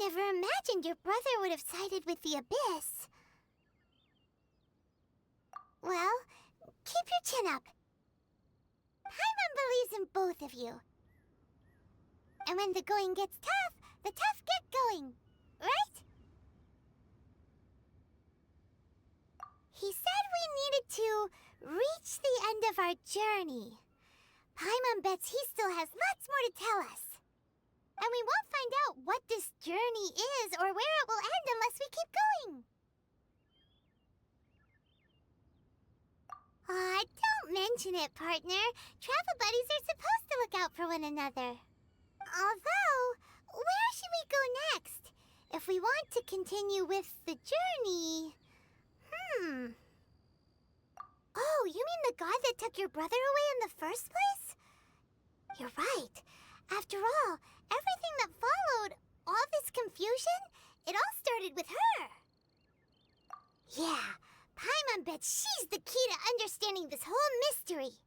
never imagined your brother would have sided with the Abyss. Well, keep your chin up. Paimon believes in both of you. And when the going gets tough, the tough get going, right? He said we needed to reach the end of our journey. Paimon bets he still has lots more to tell us. And we won't find out what this journey is or where it will end unless we keep going. Aw, don't mention it, partner. Travel buddies are supposed to look out for one another. Although, where should we go next? If we want to continue with the journey... Oh, you mean the god that took your brother away in the first place? You're right. After all, everything that followed, all this confusion, it all started with her. Yeah, Paimon bets she's the key to understanding this whole mystery.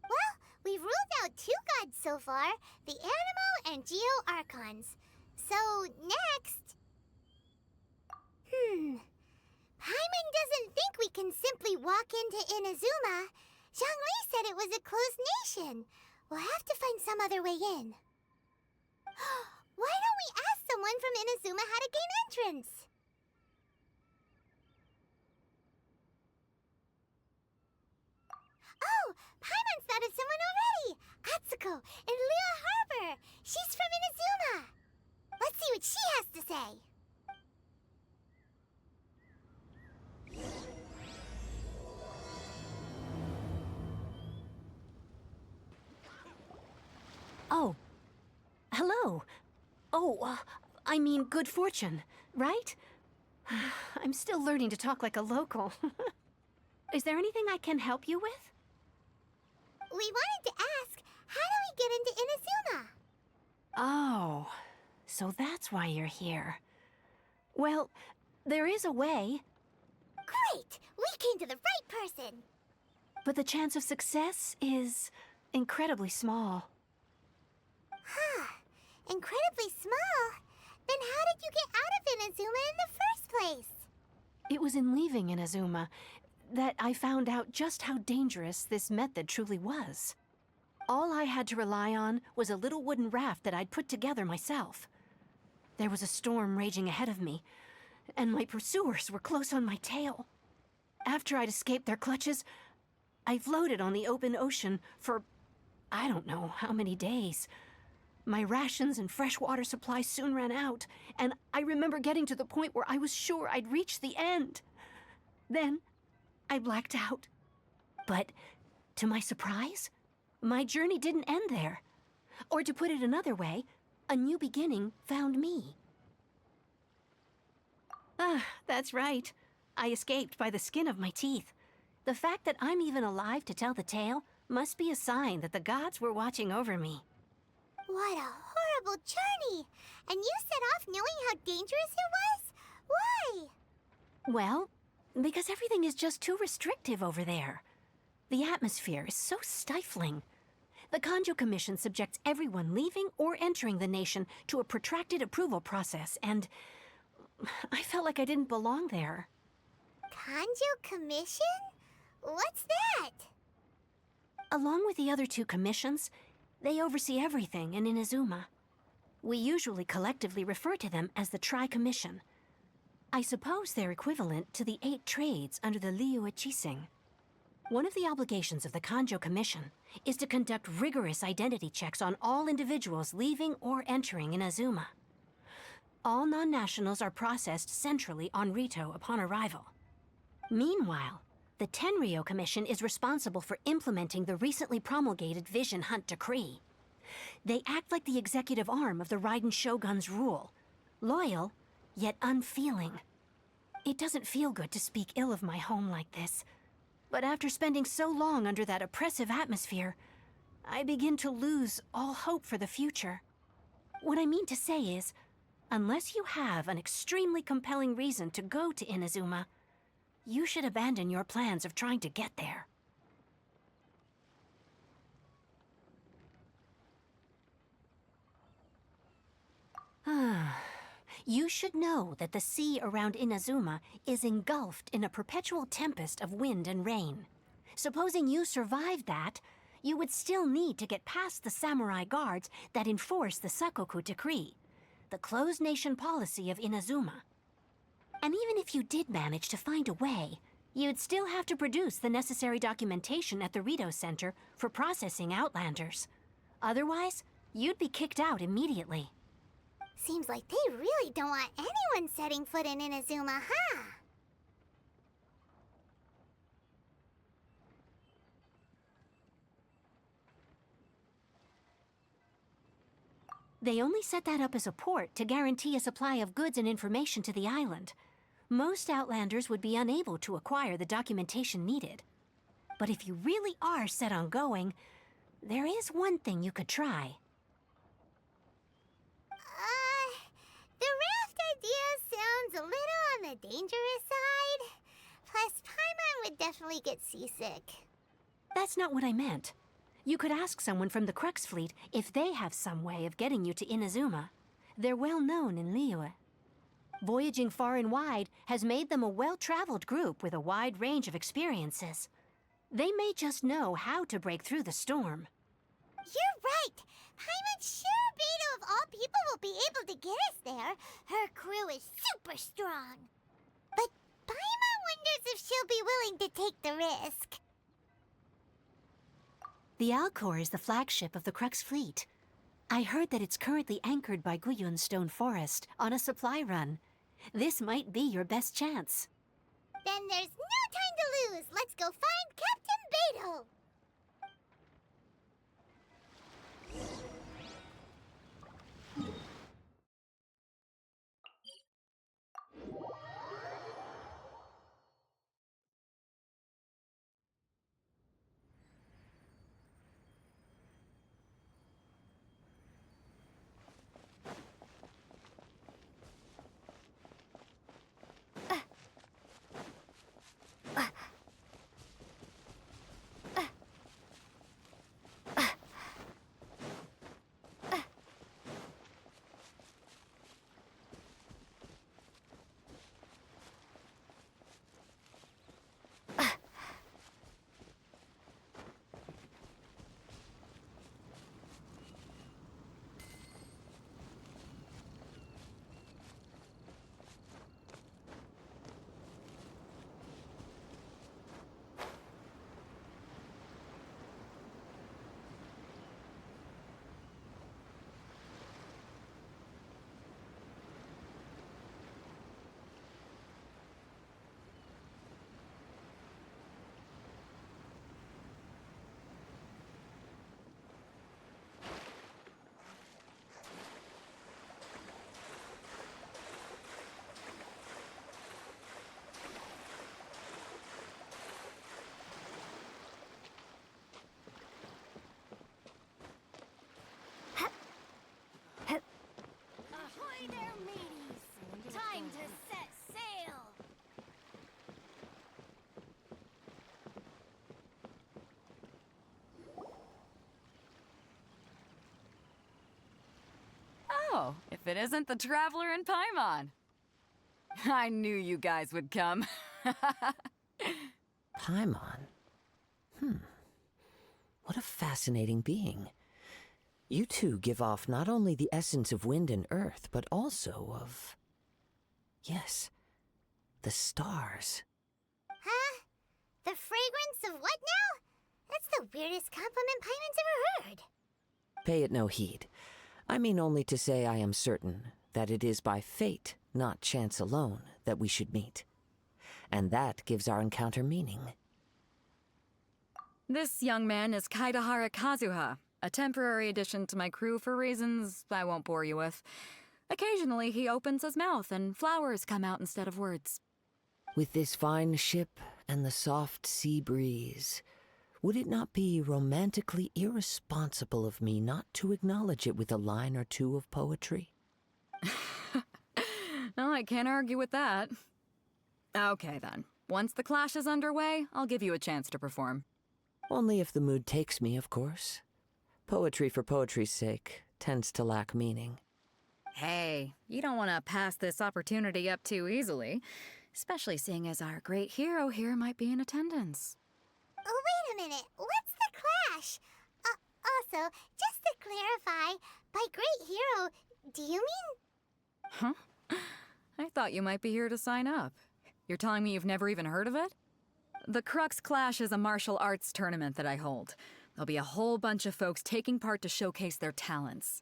Well, we've ruled out 2 gods so far, the Animo and Geo Archons. So, next... Paimon doesn't think we can simply walk into Inazuma. Zhongli said it was a closed nation. We'll have to find some other way in. Why don't we ask someone from Inazuma how to gain entrance? Oh, Paimon's thought of someone already! Atsuko in Liyue Harbor! She's from Inazuma! Let's see what she has to say. Oh. Hello. Oh, I mean good fortune, right? I'm still learning to talk like a local. Is there anything I can help you with? We wanted to ask, how do we get into Inazuma? Oh, so that's why you're here. Well, there is a way. Great! We came to the right person! But the chance of success is incredibly small. Huh. Incredibly small? Then how did you get out of Inazuma in the first place? It was in leaving Inazuma that I found out just how dangerous this method truly was. All I had to rely on was a little wooden raft that I'd put together myself. There was a storm raging ahead of me, and my pursuers were close on my tail. After I'd escaped their clutches, I floated on the open ocean for I don't know how many days. My rations and fresh water supply soon ran out, and I remember getting to the point where I was sure I'd reached the end. Then, I blacked out. But, to my surprise, my journey didn't end there. Or to put it another way, a new beginning found me. Ah, that's right. I escaped by the skin of my teeth. The fact that I'm even alive to tell the tale must be a sign that the gods were watching over me. What a horrible journey! And you set off knowing how dangerous it was? Why? Well, because everything is just too restrictive over there. The atmosphere is so stifling. The Kanjo Commission subjects everyone leaving or entering the nation to a protracted approval process, and I felt like I didn't belong there. Kanjo Commission? What's that? Along with the other 2 commissions, they oversee everything in Inazuma. We usually collectively refer to them as the Tri-Commission. I suppose they're equivalent to the 8 trades under the Liyue Chising. One of the obligations of the Kanjo Commission is to conduct rigorous identity checks on all individuals leaving or entering Inazuma. All non-nationals are processed centrally on Rito upon arrival. Meanwhile, the Tenryo Commission is responsible for implementing the recently promulgated Vision Hunt Decree. They act like the executive arm of the Raiden Shogun's rule, loyal, yet unfeeling. It doesn't feel good to speak ill of my home like this, but after spending so long under that oppressive atmosphere, I begin to lose all hope for the future. What I mean to say is, unless you have an extremely compelling reason to go to Inazuma, you should abandon your plans of trying to get there. You should know that the sea around Inazuma is engulfed in a perpetual tempest of wind and rain. Supposing you survived that, you would still need to get past the samurai guards that enforce the Sakoku Decree, the closed nation policy of Inazuma. And even if you did manage to find a way, you'd still have to produce the necessary documentation at the Rito Center for processing Outlanders. Otherwise, you'd be kicked out immediately. Seems like they really don't want anyone setting foot in Inazuma, huh? They only set that up as a port to guarantee a supply of goods and information to the island. Most Outlanders would be unable to acquire the documentation needed. But if you really are set on going, there is one thing you could try. The raft idea sounds a little on the dangerous side. Plus, Paimon would definitely get seasick. That's not what I meant. You could ask someone from the Crux fleet if they have some way of getting you to Inazuma. They're well known in Liyue. Voyaging far and wide has made them a well-traveled group with a wide range of experiences. They may just know how to break through the storm. You're right! Paimon sure Beto of all people will be able to get us there. Her crew is super strong. But Paimon wonders if she'll be willing to take the risk. The Alcor is the flagship of the Crux fleet. I heard that it's currently anchored by Guyun Stone Forest on a supply run. This might be your best chance. Then there's no time to lose. Let's go find Captain Beto. Ahoy there, mateys! Time to set sail! Oh, if it isn't the Traveler and Paimon. I knew you guys would come. Paimon? What a fascinating being. You two give off not only the essence of wind and earth, but also of... yes, the stars. Huh? The fragrance of what now? That's the weirdest compliment Paimon's ever heard. Pay it no heed. I mean only to say I am certain that it is by fate, not chance alone, that we should meet. And that gives our encounter meaning. This young man is Kaidahara Kazuha, a temporary addition to my crew for reasons I won't bore you with. Occasionally he opens his mouth and flowers come out instead of words. With this fine ship and the soft sea breeze, would it not be romantically irresponsible of me not to acknowledge it with a line or two of poetry? No, I can't argue with that. Okay then. Once the clash is underway, I'll give you a chance to perform. Only if the mood takes me, of course. Poetry for poetry's sake tends to lack meaning. Hey, you don't want to pass this opportunity up too easily, especially seeing as our great hero here might be in attendance. Oh, wait a minute. What's the clash? Also, just to clarify, by great hero, do you mean? Huh? I thought you might be here to sign up. You're telling me you've never even heard of it? The Crux Clash is a martial arts tournament that I hold. There'll be a whole bunch of folks taking part to showcase their talents.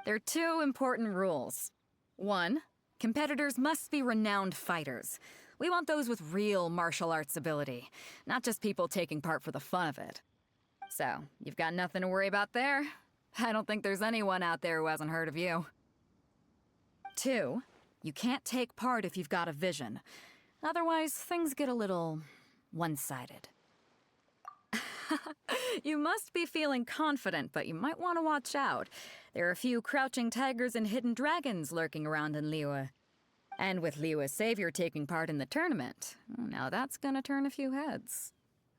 There are 2 important rules. 1, competitors must be renowned fighters. We want those with real martial arts ability, not just people taking part for the fun of it. So, you've got nothing to worry about there. I don't think there's anyone out there who hasn't heard of you. 2, you can't take part if you've got a vision. Otherwise, things get a little one-sided. You must be feeling confident, but you might want to watch out. There are a few crouching tigers and hidden dragons lurking around in Liyue. And with Liyue's savior taking part in the tournament, now that's gonna turn a few heads.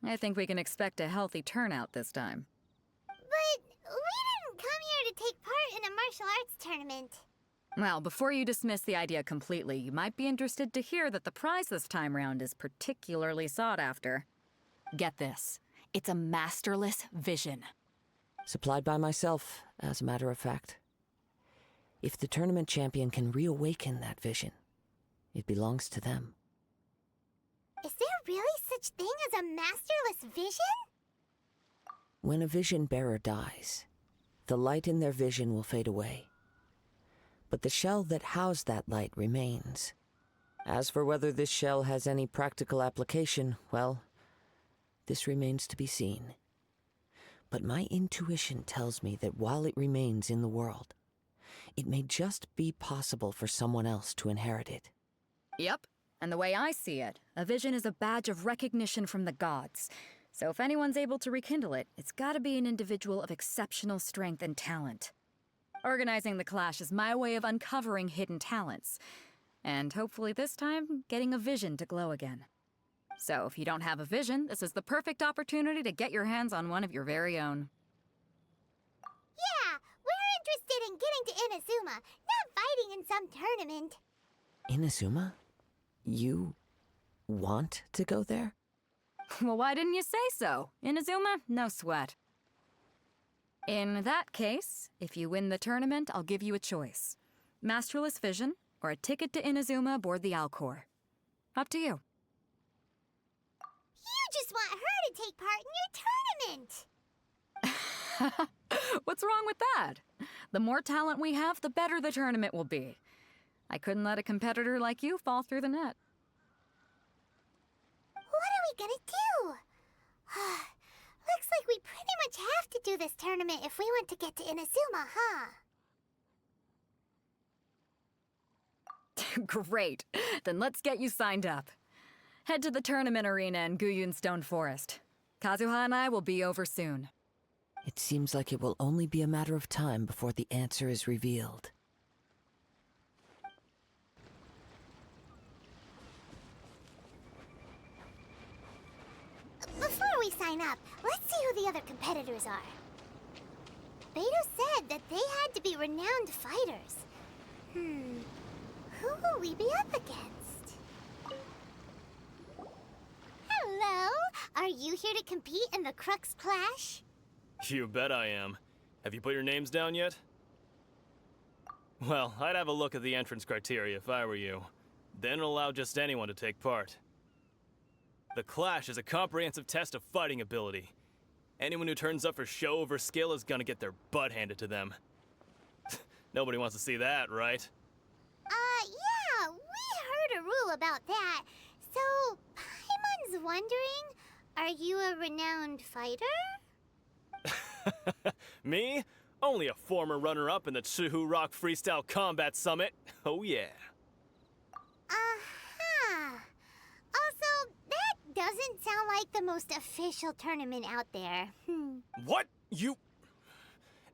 I think we can expect a healthy turnout this time. But we didn't come here to take part in a martial arts tournament. Well, before you dismiss the idea completely, you might be interested to hear that the prize this time round is particularly sought after. Get this. It's a masterless vision. Supplied by myself, as a matter of fact. If the tournament champion can reawaken that vision, it belongs to them. Is there really such thing as a masterless vision? When a vision bearer dies, the light in their vision will fade away. But the shell that housed that light remains. As for whether this shell has any practical application, well, this remains to be seen. But my intuition tells me that while it remains in the world, it may just be possible for someone else to inherit it. Yep. And the way I see it, a vision is a badge of recognition from the gods. So if anyone's able to rekindle it, it's gotta be an individual of exceptional strength and talent. Organizing the clash is my way of uncovering hidden talents. And hopefully this time, getting a vision to glow again. So if you don't have a vision, this is the perfect opportunity to get your hands on one of your very own. Yeah, we're interested in getting to Inazuma, not fighting in some tournament. Inazuma? You want to go there? Well, why didn't you say so? Inazuma? No sweat. In that case, if you win the tournament, I'll give you a choice. Masterless Vision, or a ticket to Inazuma aboard the Alcor. Up to you. You just want her to take part in your tournament. What's wrong with that? The more talent we have, the better the tournament will be. I couldn't let a competitor like you fall through the net. What are we gonna do? Looks like we pretty much have to do this tournament if we want to get to Inazuma, huh? Great. Then let's get you signed up. Head to the tournament arena in Guyun Stone Forest. Kazuha and I will be over soon. It seems like it will only be a matter of time before the answer is revealed. Before we sign up, let's see who the other competitors are. Beto said that they had to be renowned fighters. Who will we be up against? Hello? Are you here to compete in the Crux Clash? You bet I am. Have you put your names down yet? Well, I'd have a look at the entrance criteria if I were you. Then allow just anyone to take part. The Clash is a comprehensive test of fighting ability. Anyone who turns up for show over skill is gonna get their butt handed to them. Nobody wants to see that, right? Yeah, we heard a rule about that. So, Paimon's wondering, are you a renowned fighter? Me? Only a former runner-up in the Chihu Rock Freestyle Combat Summit. Oh yeah. Also, that doesn't sound like the most official tournament out there. What? You...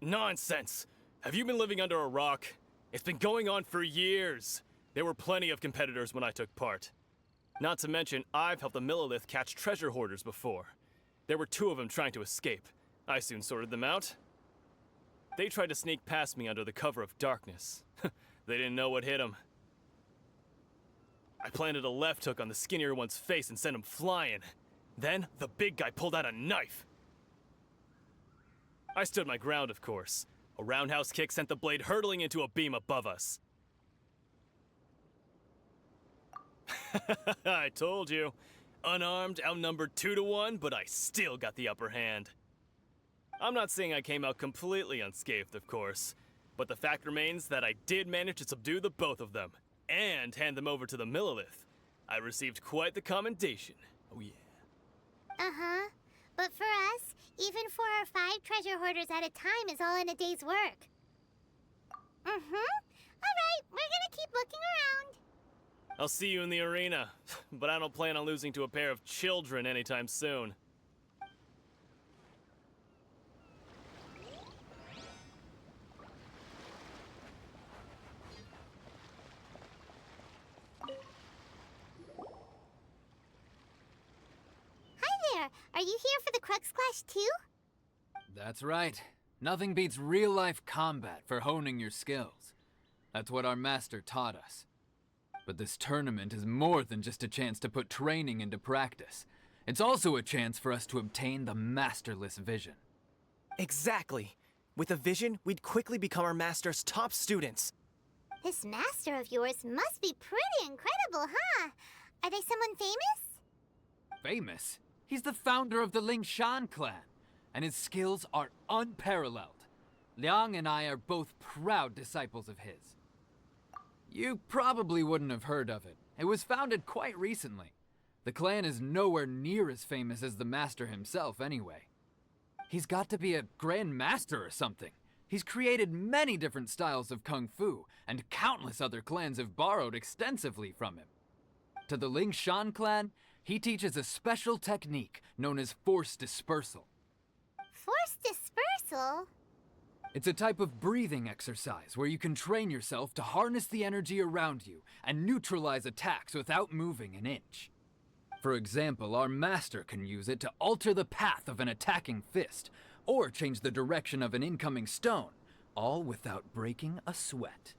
Nonsense. Have you been living under a rock? It's been going on for years. There were plenty of competitors when I took part. Not to mention, I've helped the Millilith catch treasure hoarders before. There were 2 of them trying to escape. I soon sorted them out. They tried to sneak past me under the cover of darkness. They didn't know what hit them. I planted a left hook on the skinnier one's face and sent him flying. Then, the big guy pulled out a knife. I stood my ground, of course. A roundhouse kick sent the blade hurtling into a beam above us. I told you. Unarmed, outnumbered 2-1, but I still got the upper hand. I'm not saying I came out completely unscathed, of course, but the fact remains that I did manage to subdue the both of them, and hand them over to the Millilith. I received quite the commendation. Oh yeah. Uh-huh. But for us, even 4 or 5 treasure hoarders at a time is all in a day's work. Alright, we're gonna keep looking around. I'll see you in the arena, but I don't plan on losing to a pair of children anytime soon. Hi there, are you here for the Crux Clash too? That's right. Nothing beats real-life combat for honing your skills. That's what our master taught us. But this tournament is more than just a chance to put training into practice. It's also a chance for us to obtain the masterless vision. Exactly. With a vision, we'd quickly become our master's top students. This master of yours must be pretty incredible, huh? Are they someone famous? Famous? He's the founder of the Lingshan clan, and his skills are unparalleled. Liang and I are both proud disciples of his. You probably wouldn't have heard of it. It was founded quite recently. The clan is nowhere near as famous as the master himself anyway. He's got to be a grand master or something. He's created many different styles of kung fu, and countless other clans have borrowed extensively from him. To the Lingshan clan, he teaches a special technique known as force dispersal. Force dispersal? It's a type of breathing exercise where you can train yourself to harness the energy around you and neutralize attacks without moving an inch. For example, our master can use it to alter the path of an attacking fist, or change the direction of an incoming stone, all without breaking a sweat.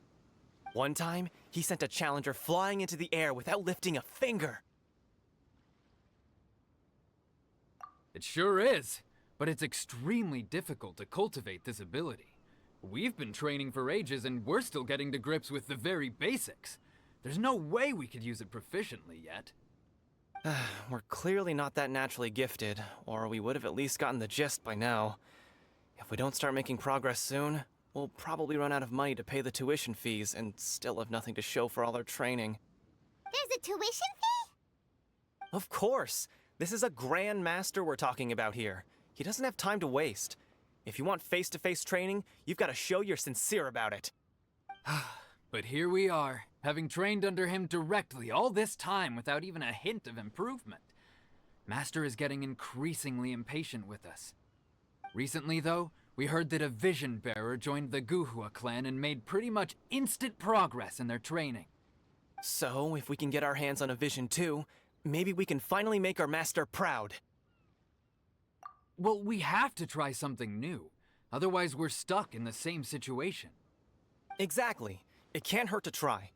One time, he sent a challenger flying into the air without lifting a finger. It sure is, but it's extremely difficult to cultivate this ability. We've been training for ages and we're still getting to grips with the very basics. There's no way we could use it proficiently yet. We're clearly not that naturally gifted, or we would have at least gotten the gist by now. If we don't start making progress soon, we'll probably run out of money to pay the tuition fees and still have nothing to show for all our training. There's a tuition fee? Of course! This is a grand master we're talking about here. He doesn't have time to waste. If you want face-to-face training, you've got to show you're sincere about it. But here we are, having trained under him directly all this time without even a hint of improvement. Master is getting increasingly impatient with us. Recently, though, we heard that a vision bearer joined the Guhua clan and made pretty much instant progress in their training. So, if we can get our hands on a vision too, maybe we can finally make our master proud. Well, we have to try something new. Otherwise, we're stuck in the same situation. Exactly. It can't hurt to try.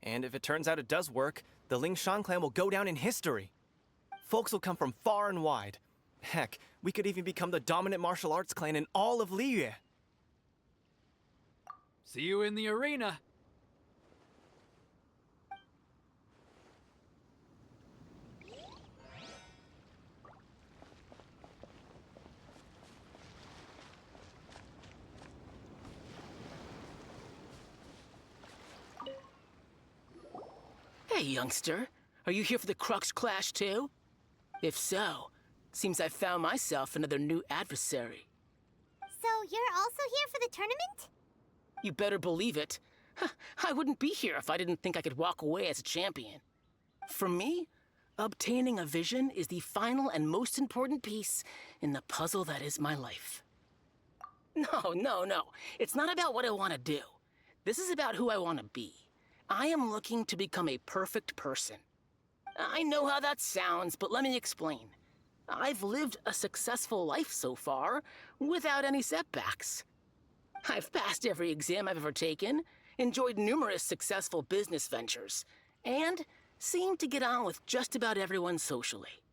And if it turns out it does work, the Lingshan clan will go down in history. Folks will come from far and wide. Heck, we could even become the dominant martial arts clan in all of Liyue. See you in the arena! Hey, youngster. Are you here for the Crux Clash too? If so, seems I found myself another new adversary. So you're also here for the tournament? You better believe it. I wouldn't be here if I didn't think I could walk away as a champion. For me, obtaining a vision is the final and most important piece in the puzzle that is my life. No. It's not about what I want to do. This is about who I want to be. I am looking to become a perfect person. I know how that sounds, but let me explain. I've lived a successful life so far, without any setbacks. I've passed every exam I've ever taken, enjoyed numerous successful business ventures, and seem to get on with just about everyone socially.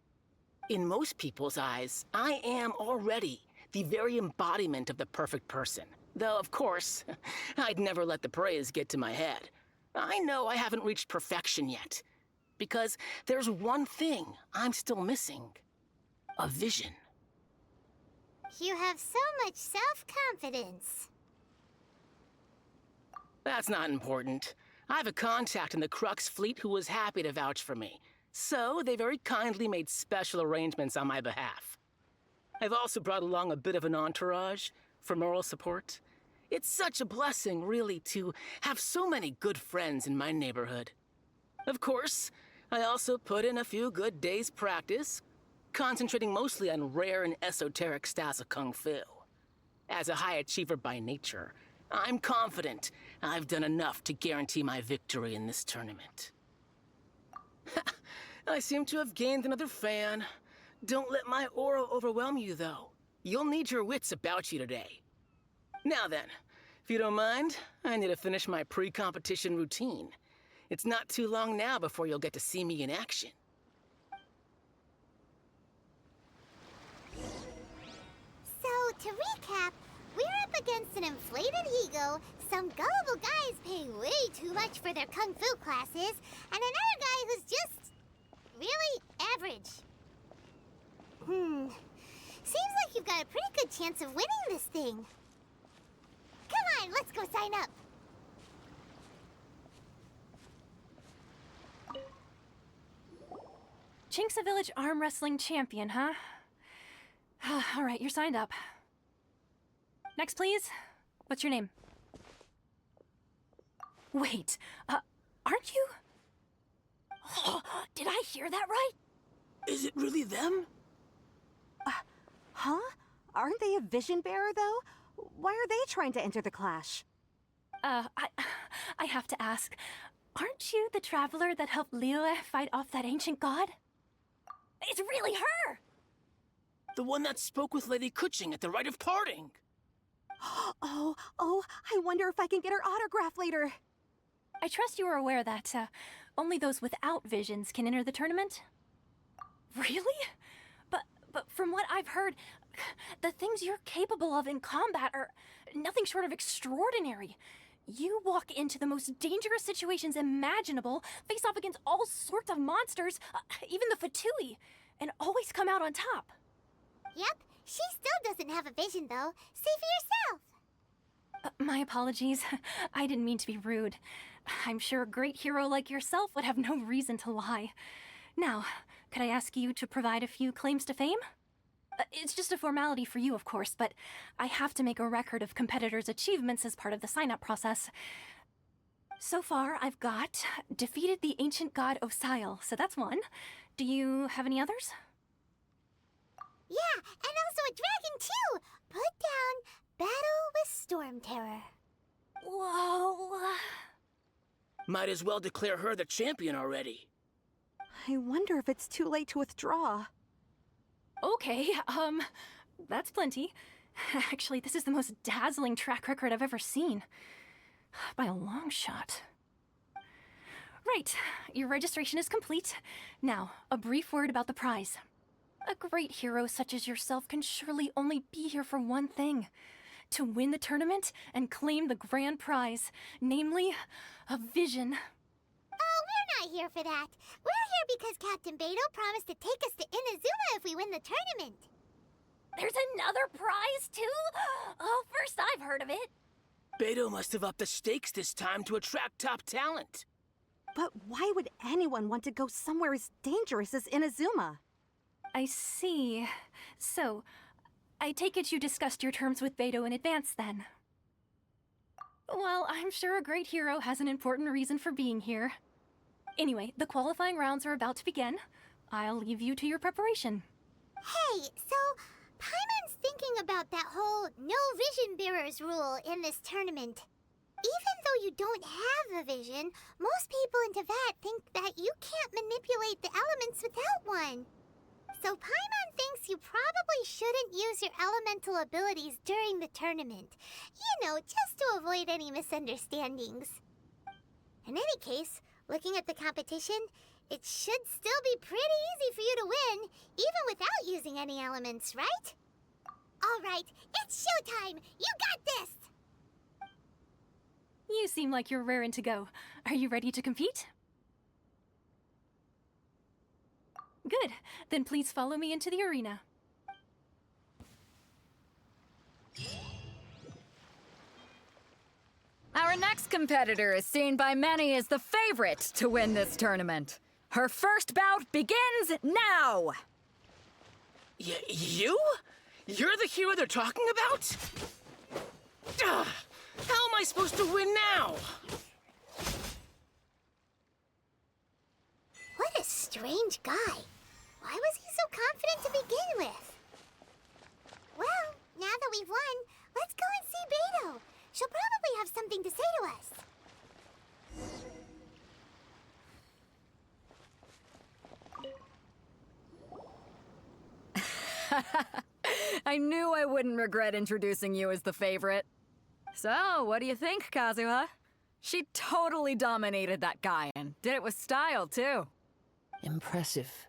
In most people's eyes, I am already the very embodiment of the perfect person. Though, of course, I'd never let the praise get to my head. I know I haven't reached perfection yet, because there's one thing I'm still missing. A vision. You have so much self-confidence. That's not important. I have a contact in the Crux fleet who was happy to vouch for me, so they very kindly made special arrangements on my behalf. I've also brought along a bit of an entourage for moral support. It's such a blessing, really, to have so many good friends in my neighborhood. Of course, I also put in a few good days' practice, concentrating mostly on rare and esoteric styles of Kung Fu. As a high achiever by nature, I'm confident I've done enough to guarantee my victory in this tournament. I seem to have gained another fan. Don't let my aura overwhelm you, though. You'll need your wits about you today. Now then, if you don't mind, I need to finish my pre-competition routine. It's not too long now before you'll get to see me in action. So, to recap, we're up against an inflated ego, some gullible guys paying way too much for their kung fu classes, and another guy who's just really average. Seems like you've got a pretty good chance of winning this thing. Come on, let's go sign up. Chinksa Village arm wrestling champion, huh? All right, you're signed up. Next, please. What's your name? Wait, aren't you? Oh, did I hear that right? Is it really them? Huh? Aren't they a vision bearer, though? Why are they trying to enter the clash? I have to ask, aren't you the traveler that helped Liyue fight off that ancient god? It's really her! The one that spoke with Lady Kuching at the rite of parting. Oh, I wonder if I can get her autograph later. I trust you are aware that, only those without visions can enter the tournament? Really? But from what I've heard, the things you're capable of in combat are nothing short of extraordinary. You walk into the most dangerous situations imaginable, face off against all sorts of monsters, even the Fatui, and always come out on top. Yep, she still doesn't have a vision, though. See for yourself. My apologies. I didn't mean to be rude. I'm sure a great hero like yourself would have no reason to lie. Now, could I ask you to provide a few claims to fame? It's just a formality for you, of course, but I have to make a record of competitors' achievements as part of the sign-up process. So far, I've got defeated the ancient god Osile, so that's one. Do you have any others? Yeah, and also a dragon, too! Put down Battle with Storm Terror. Whoa. Might as well declare her the champion already. I wonder if it's too late to withdraw. Okay, that's plenty. Actually, this is the most dazzling track record I've ever seen. By a long shot. Right, your registration is complete. Now, a brief word about the prize. A great hero such as yourself can surely only be here for one thing. To win the tournament and claim the grand prize, namely, a vision. Oh, we're not here for that. We're here because Captain Beidou promised to take us to Inazuma if we win the tournament. There's another prize, too? Oh, first I've heard of it. Beidou must have upped the stakes this time to attract top talent. But why would anyone want to go somewhere as dangerous as Inazuma? I see. So, I take it you discussed your terms with Beidou in advance, then? Well, I'm sure a great hero has an important reason for being here. Anyway, the qualifying rounds are about to begin. I'll leave you to your preparation. Hey, so Paimon's thinking about that whole no vision bearers rule in this tournament. Even though you don't have a vision, most people in Teyvat think that you can't manipulate the elements without one. So Paimon thinks you probably shouldn't use your elemental abilities during the tournament. You know, just to avoid any misunderstandings. In any case, looking at the competition, it should still be pretty easy for you to win, even without using any elements, right? All right, it's showtime! You got this! You seem like you're raring to go. Are you ready to compete? Good. Then please follow me into the arena. Our next competitor is seen by many as the favorite to win this tournament. Her first bout begins now! You? You're the hero they're talking about? Ugh, how am I supposed to win now? What a strange guy. Why was he so confident to begin with? Well, now that we've won, let's go and see Beto. She'll probably have something to say to us. I knew I wouldn't regret introducing you as the favorite. So, what do you think, Kazuha? She totally dominated that guy and did it with style, too. Impressive.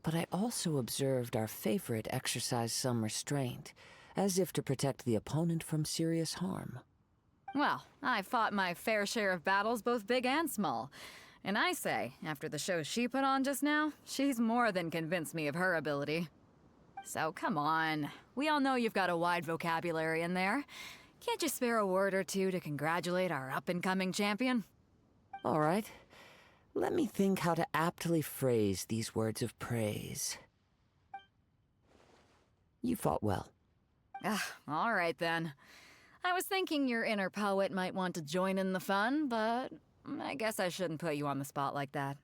But I also observed our favorite exercise some restraint, as if to protect the opponent from serious harm. Well, I fought my fair share of battles, both big and small. And I say, after the show she put on just now, she's more than convinced me of her ability. So come on, we all know you've got a wide vocabulary in there. Can't you spare a word or two to congratulate our up-and-coming champion? All right. Let me think how to aptly phrase these words of praise. You fought well. All right then. I was thinking your inner poet might want to join in the fun, but I guess I shouldn't put you on the spot like that.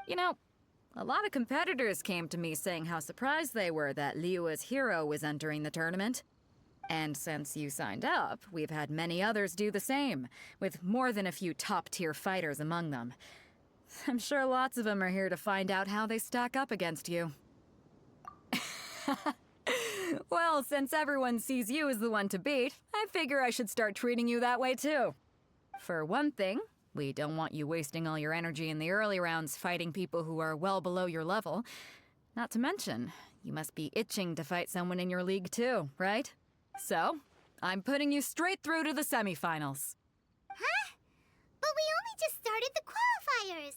You know, a lot of competitors came to me saying how surprised they were that Liyue's hero was entering the tournament. And since you signed up, we've had many others do the same, with more than a few top-tier fighters among them. I'm sure lots of them are here to find out how they stack up against you. Well, since everyone sees you as the one to beat, I figure I should start treating you that way too. For one thing, we don't want you wasting all your energy in the early rounds fighting people who are well below your level. Not to mention, you must be itching to fight someone in your league too, right? So, I'm putting you straight through to the semifinals. Huh? But we only just started the qualifiers.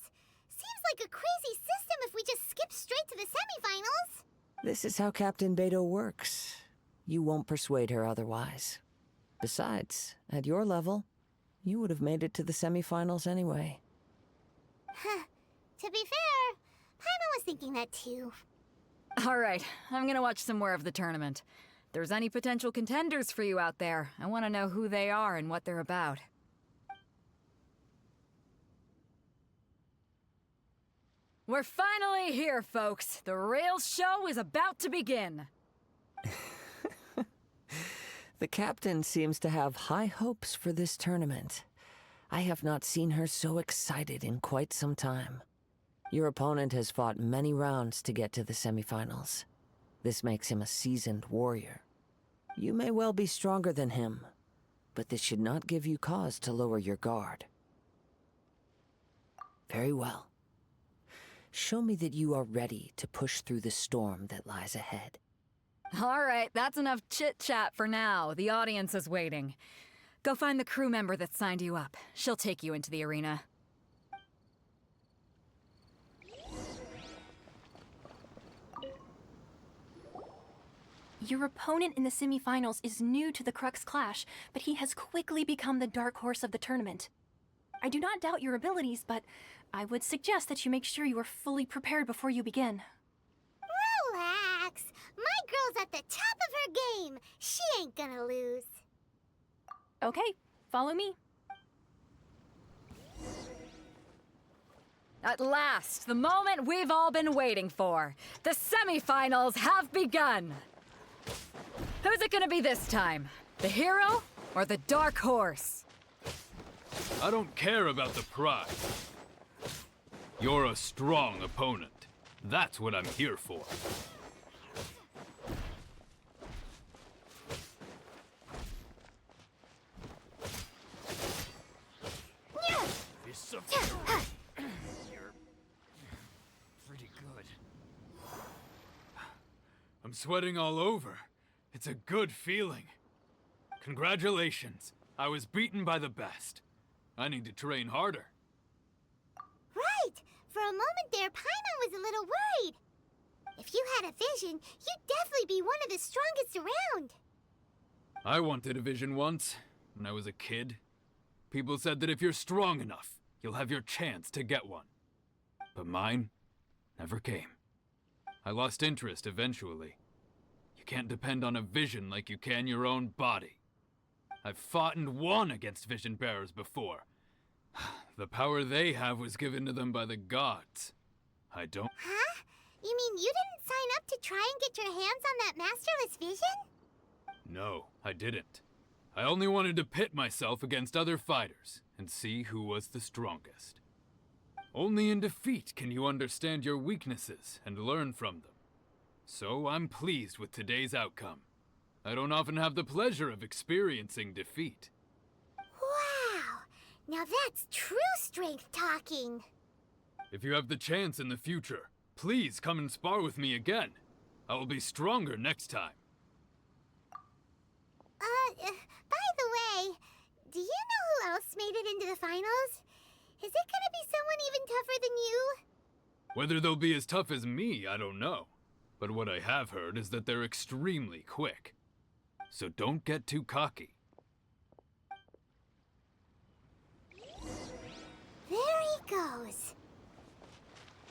Seems like a crazy system if we just skip straight to the semifinals. This is how Captain Beto works. You won't persuade her otherwise. Besides, at your level, you would have made it to the semifinals anyway. Huh. To be fair, Paimon was thinking that too. All right, I'm gonna watch some more of the tournament. If there's any potential contenders for you out there, I want to know who they are and what they're about. We're finally here, folks. The real show is about to begin. The captain seems to have high hopes for this tournament. I have not seen her so excited in quite some time. Your opponent has fought many rounds to get to the semifinals. This makes him a seasoned warrior. You may well be stronger than him, but this should not give you cause to lower your guard. Very well. Show me that you are ready to push through the storm that lies ahead. All right, that's enough chit-chat for now. The audience is waiting. Go find the crew member that signed you up. She'll take you into the arena. Your opponent in the semifinals is new to the Crux Clash, but he has quickly become the dark horse of the tournament. I do not doubt your abilities, but I would suggest that you make sure you are fully prepared before you begin. Relax. My girl's at the top of her game. She ain't gonna lose. Okay, follow me. At last, the moment we've all been waiting for. The semifinals have begun. Who's it gonna be this time? The hero or the dark horse? I don't care about the prize. You're a strong opponent. That's what I'm here for. You're pretty good. I'm sweating all over. It's a good feeling. Congratulations. I was beaten by the best. I need to train harder. Right! For a moment there, Paimon was a little worried. If you had a vision, you'd definitely be one of the strongest around. I wanted a vision once, when I was a kid. People said that if you're strong enough, you'll have your chance to get one. But mine never came. I lost interest eventually. You can't depend on a vision like you can your own body. I've fought and won against vision bearers before. The power they have was given to them by the gods. I don't... Huh? You mean you didn't sign up to try and get your hands on that masterless vision? No, I didn't. I only wanted to pit myself against other fighters and see who was the strongest. Only in defeat can you understand your weaknesses and learn from them. So I'm pleased with today's outcome. I don't often have the pleasure of experiencing defeat. Wow! Now that's true strength talking. If you have the chance in the future, please come and spar with me again. I will be stronger next time. By the way, do you know who else made it into the finals? Is it gonna be someone even tougher than you? Whether they'll be as tough as me, I don't know. But what I have heard is that they're extremely quick. So don't get too cocky. There he goes.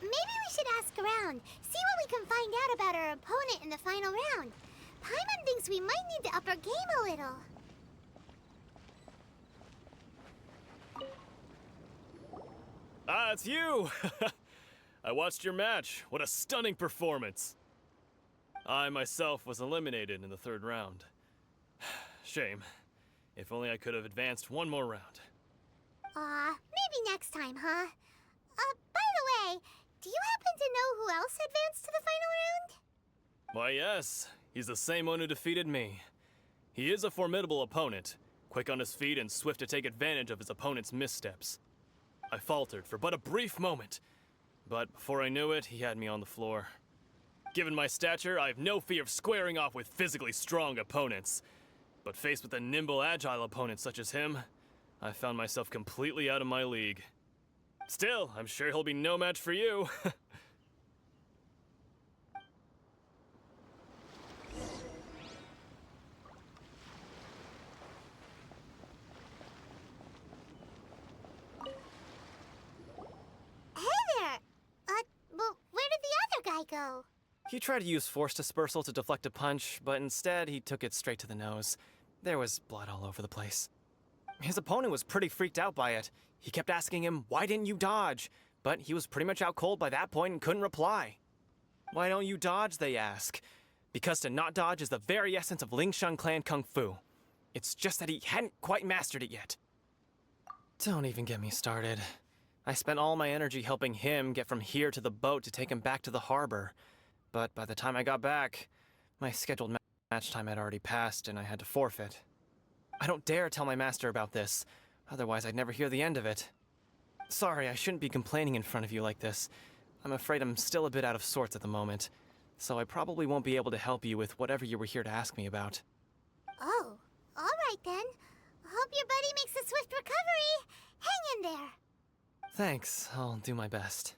Maybe we should ask around, see what we can find out about our opponent in the final round. Paimon thinks we might need to up our game a little. Ah, it's you! I watched your match. What a stunning performance. I myself was eliminated in the third round. Shame. If only I could have advanced one more round. Maybe next time, huh? By the way, do you happen to know who else advanced to the final round? Why, yes. He's the same one who defeated me. He is a formidable opponent, quick on his feet and swift to take advantage of his opponent's missteps. I faltered for but a brief moment, but before I knew it, he had me on the floor. Given my stature, I have no fear of squaring off with physically strong opponents. But faced with a nimble, agile opponent such as him, I found myself completely out of my league. Still, I'm sure he'll be no match for you. Hey there! Well, where did the other guy go? He tried to use force dispersal to deflect a punch, but instead he took it straight to the nose. There was blood all over the place. His opponent was pretty freaked out by it. He kept asking him, "Why didn't you dodge?" But he was pretty much out cold by that point and couldn't reply. "Why don't you dodge?" they ask. Because to not dodge is the very essence of Lingshan clan kung fu. It's just that he hadn't quite mastered it yet. Don't even get me started. I spent all my energy helping him get from here to the boat to take him back to the harbor. But by the time I got back, my scheduled match time had already passed and I had to forfeit. I don't dare tell my master about this, otherwise I'd never hear the end of it. Sorry, I shouldn't be complaining in front of you like this. I'm afraid I'm still a bit out of sorts at the moment, so I probably won't be able to help you with whatever you were here to ask me about. Oh, alright then. Hope your buddy makes a swift recovery. Hang in there. Thanks, I'll do my best.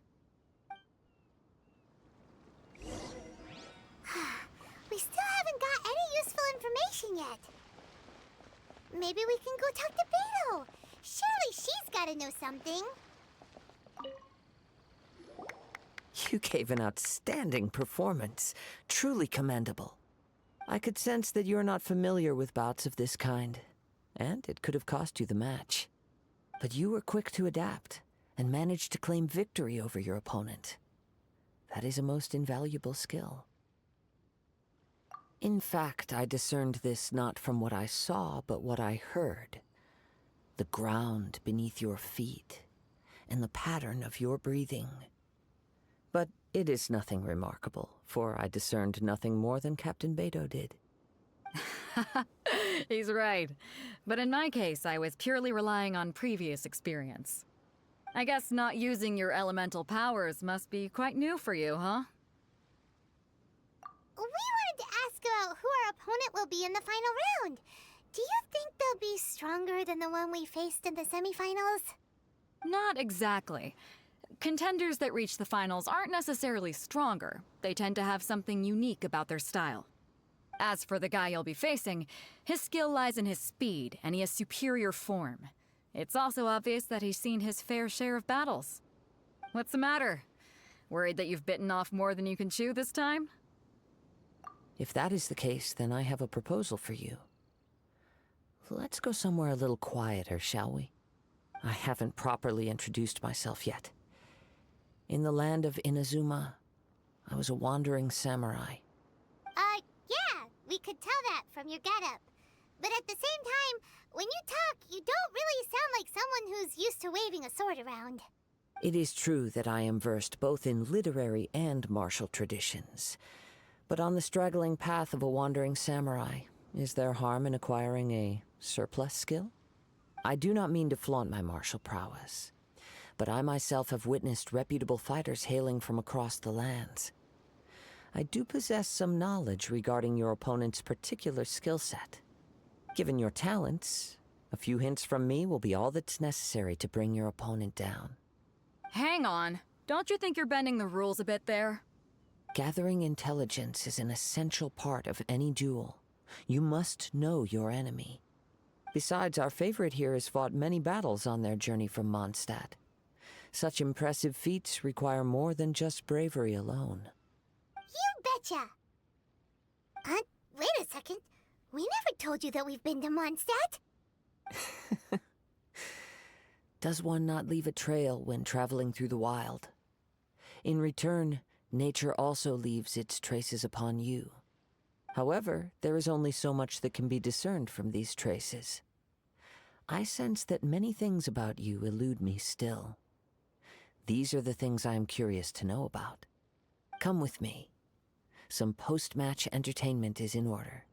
We still haven't got any useful information yet. Maybe we can go talk to Beto. Surely she's gotta know something. You gave an outstanding performance. Truly commendable. I could sense that you're not familiar with bouts of this kind, and it could have cost you the match. But you were quick to adapt, and managed to claim victory over your opponent. That is a most invaluable skill. In fact, I discerned this not from what I saw, but what I heard. The ground beneath your feet, and the pattern of your breathing. But it is nothing remarkable, for I discerned nothing more than Captain Beto did. He's right. But in my case, I was purely relying on previous experience. I guess not using your elemental powers must be quite new for you, huh? We wanted to ask about who our opponent will be in the final round. Do you think they'll be stronger than the one we faced in the semifinals? Not exactly. Contenders that reach the finals aren't necessarily stronger. They tend to have something unique about their style. As for the guy you'll be facing, his skill lies in his speed, and he has superior form. It's also obvious that he's seen his fair share of battles. What's the matter? Worried that you've bitten off more than you can chew this time? If that is the case, then I have a proposal for you. Let's go somewhere a little quieter, shall we? I haven't properly introduced myself yet. In the land of Inazuma, I was a wandering samurai. Yeah, we could tell that from your getup. But at the same time, when you talk, you don't really sound like someone who's used to waving a sword around. It is true that I am versed both in literary and martial traditions. But on the straggling path of a wandering samurai, is there harm in acquiring a surplus skill? I do not mean to flaunt my martial prowess, but I myself have witnessed reputable fighters hailing from across the lands. I do possess some knowledge regarding your opponent's particular skill set. Given your talents, a few hints from me will be all that's necessary to bring your opponent down. Hang on. Don't you think you're bending the rules a bit there? Gathering intelligence is an essential part of any duel. You must know your enemy. Besides, our favorite here has fought many battles on their journey from Mondstadt. Such impressive feats require more than just bravery alone. You betcha! Wait a second. We never told you that we've been to Mondstadt. Does one not leave a trail when traveling through the wild? In return, nature also leaves its traces upon you. However, there is only so much that can be discerned from these traces. I sense that many things about you elude me still. These are the things I am curious to know about. Come with me. Some post-match entertainment is in order.